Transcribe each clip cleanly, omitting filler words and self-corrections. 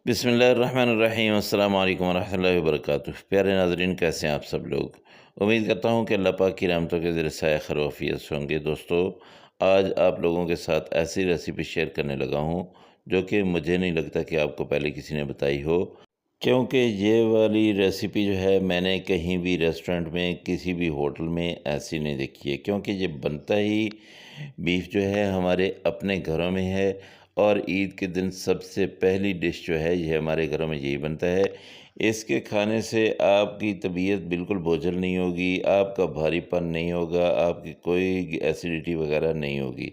بسم اللہ الرحمن الرحیم۔ السلام علیکم ورحمۃ اللہ وبرکاتہ۔ پیارے ناظرین، کیسے ہیں آپ سب لوگ؟ امید کرتا ہوں کہ اللہ پاک کی رحمتوں کے زیر سایہ خیر و عافیت سے ہوں گے۔ دوستو، آج آپ لوگوں کے ساتھ ایسی ریسیپی شیئر کرنے لگا ہوں جو کہ مجھے نہیں لگتا کہ آپ کو پہلے کسی نے بتائی ہو، کیونکہ یہ والی ریسیپی جو ہے میں نے کہیں بھی ریسٹورنٹ میں کسی بھی ہوٹل میں ایسی نہیں دیکھی ہے، کیونکہ یہ بنتا ہی بیف جو ہے ہمارے اپنے گھروں میں ہے، اور عید کے دن سب سے پہلی ڈش جو ہے یہ ہمارے گھروں میں یہی بنتا ہے۔ اس کے کھانے سے آپ کی طبیعت بالکل بوجھل نہیں ہوگی، آپ کا بھاری پن نہیں ہوگا، آپ کی کوئی ایسیڈیٹی وغیرہ نہیں ہوگی۔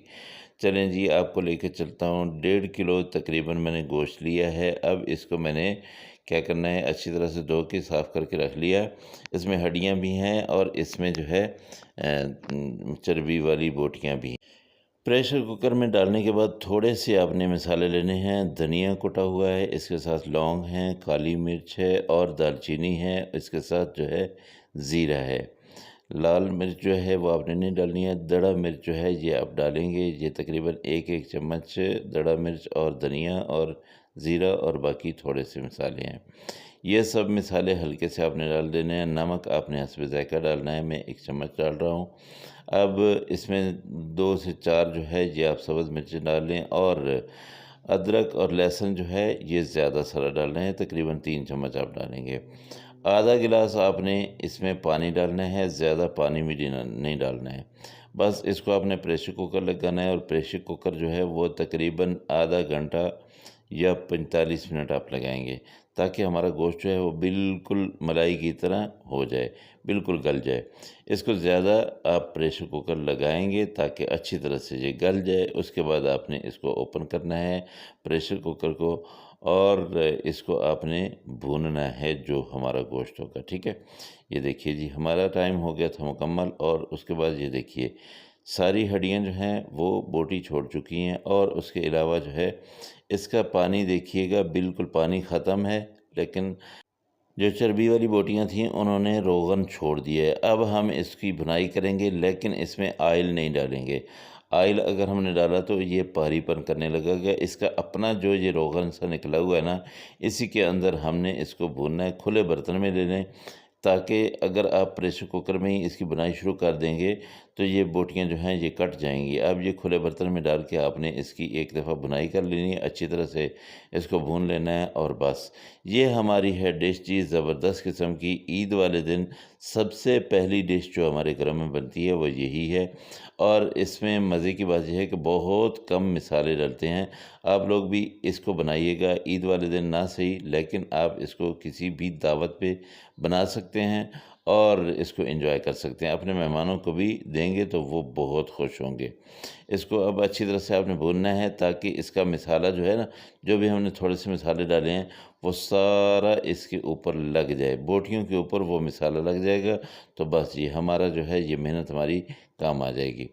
چلیں جی، آپ کو لے کے چلتا ہوں۔ 1.5 کلو تقریباً میں نے گوشت لیا ہے۔ اب اس کو میں نے کیا کرنا ہے، اچھی طرح سے دھو کے صاف کر کے رکھ لیا۔ اس میں ہڈیاں بھی ہیں اور اس میں جو ہے چربی والی بوٹیاں بھی ہیں۔ پریشر کوکر میں ڈالنے کے بعد تھوڑے سے آپ نے مسالے لینے ہیں۔ دھنیا کوٹا ہوا ہے، اس کے ساتھ لونگ ہیں، کالی مرچ ہے اور دال چینی ہے، اس کے ساتھ جو ہے زیرہ ہے۔ لال مرچ جو ہے وہ آپ نے نہیں ڈالنی ہے۔ دڑا مرچ جو ہے یہ آپ ڈالیں گے، یہ تقریباً ایک چمچ دڑا مرچ اور دھنیا اور زیرہ اور باقی تھوڑے سے مسالے ہیں۔ یہ سب مسالے ہلکے سے آپ نے ڈال دینے ہیں۔ نمک آپ نے حسب ذائقہ ڈالنا ہے، میں 1 چمچ ڈال رہا ہوں۔ اب اس میں 2 سے 4 جو ہے یہ آپ سبز مرچیں ڈال لیں، اور ادرک اور لہسن جو ہے یہ زیادہ سارا ڈالنا ہے، تقریباً 3 چمچ آپ ڈالیں گے۔ آدھا گلاس آپ نے اس میں پانی ڈالنا ہے، زیادہ پانی بھی نہیں ڈالنا ہے۔ بس اس کو آپ نے پریشر کوکر لگانا ہے، اور پریشر کوکر جو ہے وہ تقریباً آدھا گھنٹہ یا 45 منٹ آپ لگائیں گے، تاکہ ہمارا گوشت جو ہے وہ بالکل ملائی کی طرح ہو جائے، بالکل گل جائے۔ اس کو زیادہ آپ پریشر کوکر لگائیں گے تاکہ اچھی طرح سے یہ گل جائے۔ اس کے بعد آپ نے اس کو اوپن کرنا ہے پریشر کوکر کو، اور اس کو آپ نے بھوننا ہے جو ہمارا گوشت ہوگا، ٹھیک ہے؟ یہ دیکھیے جی، ہمارا ٹائم ہو گیا تھا مکمل، اور اس کے بعد یہ دیکھیے ساری ہڈیاں جو ہیں وہ بوٹی چھوڑ چکی ہیں، اور اس کے علاوہ جو ہے اس کا پانی دیکھیے گا بالکل پانی ختم ہے، لیکن جو چربی والی بوٹیاں تھیں انہوں نے روغن چھوڑ دیا ہے۔ اب ہم اس کی بھنائی کریں گے، لیکن اس میں آئل نہیں ڈالیں گے۔ آئل اگر ہم نے ڈالا تو یہ پاری پن کرنے لگا گا۔ اس کا اپنا جو یہ روغن سا نکلا ہوا ہے نا، اسی کے اندر ہم نے اس کو بھوننا ہے۔ کھلے برتن میں لے لیں، تاکہ اگر آپ پریشر کوکر میں ہی اس کی بنائی شروع کر دیں گے تو یہ بوٹیاں جو ہیں یہ کٹ جائیں گی۔ اب یہ کھلے برتن میں ڈال کے آپ نے اس کی ایک دفعہ بنائی کر لینی ہے، اچھی طرح سے اس کو بھون لینا ہے، اور بس یہ ہماری ہے ڈش جی، زبردست قسم کی۔ عید والے دن سب سے پہلی ڈش جو ہمارے گھروں میں بنتی ہے وہ یہی ہے، اور اس میں مزے کی بات یہ ہے کہ بہت کم مسالے ڈلتے ہیں۔ آپ لوگ بھی اس کو بنائیے گا، عید والے دن نہ صحیح، لیکن آپ اس کو کسی بھی دعوت پہ بنا سکتے ہیں اور اس کو انجوائے کر سکتے ہیں۔ اپنے مہمانوں کو بھی دیں گے تو وہ بہت خوش ہوں گے۔ اس کو اب اچھی طرح سے آپ نے بھوننا ہے، تاکہ اس کا مسالہ جو ہے نا، جو بھی ہم نے تھوڑے سے مسالے ڈالے ہیں وہ سارا اس کے اوپر لگ جائے، بوٹیوں کے اوپر وہ مسالہ لگ جائے گا، تو بس یہ ہمارا جو ہے یہ محنت ہماری کام آ جائے گی۔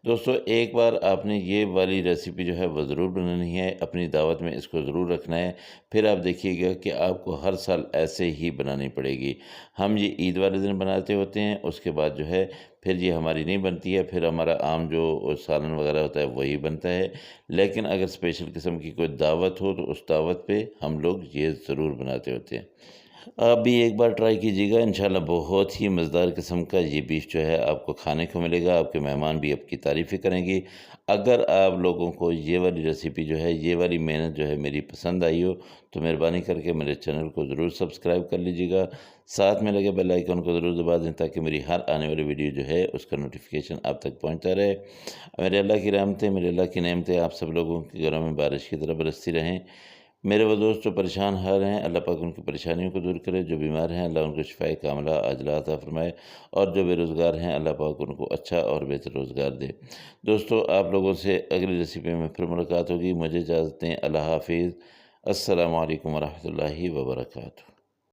دوستو، ایک بار آپ نے یہ والی ریسیپی جو ہے وہ ضرور بنانی ہے، اپنی دعوت میں اس کو ضرور رکھنا ہے، پھر آپ دیکھیے گا کہ آپ کو ہر سال ایسے ہی بنانی پڑے گی۔ ہم یہ عید والے دن بناتے ہوتے ہیں، اس کے بعد جو ہے پھر یہ ہماری نہیں بنتی ہے، پھر ہمارا عام جو سالن وغیرہ ہوتا ہے وہی بنتا ہے۔ لیکن اگر اسپیشل قسم کی کوئی دعوت ہو تو اس دعوت پہ ہم لوگ یہ ضرور بناتے ہوتے ہیں۔ آپ بھی ایک بار ٹرائی کیجیے گا، انشاءاللہ بہت ہی مزیدار قسم کا یہ بیف جو ہے آپ کو کھانے کو ملے گا۔ آپ کے مہمان بھی آپ کی تعریفیں کریں گی۔ اگر آپ لوگوں کو یہ والی ریسیپی جو ہے، یہ والی محنت جو ہے میری پسند آئی ہو، تو مہربانی کر کے میرے چینل کو ضرور سبسکرائب کر لیجیے گا، ساتھ میں لگے بیل آئیکن کو ضرور دبا دیں، تاکہ میری ہر آنے والی ویڈیو جو ہے اس کا نوٹیفیکیشن آپ تک پہنچتا رہے۔ میرے اللہ کی رحمتیں، میرے اللہ کی نعمتیں آپ سب لوگوں کے گھروں میں بارش کی طرح برستی رہیں۔ میرے وہ دوست جو پریشان حال ہیں، اللہ پاک ان کی پریشانیوں کو دور کرے۔ جو بیمار ہیں، اللہ ان کو شفائے کاملہ عاجلہ عطا فرمائے، اور جو بے روزگار ہیں، اللہ پاک ان کو اچھا اور بہتر روزگار دے۔ دوستو، آپ لوگوں سے اگلی ریسیپی میں پھر ملاقات ہوگی۔ مجھے اجازت دیں، اللہ حافظ، السلام علیکم ورحمۃ اللہ وبرکاتہ۔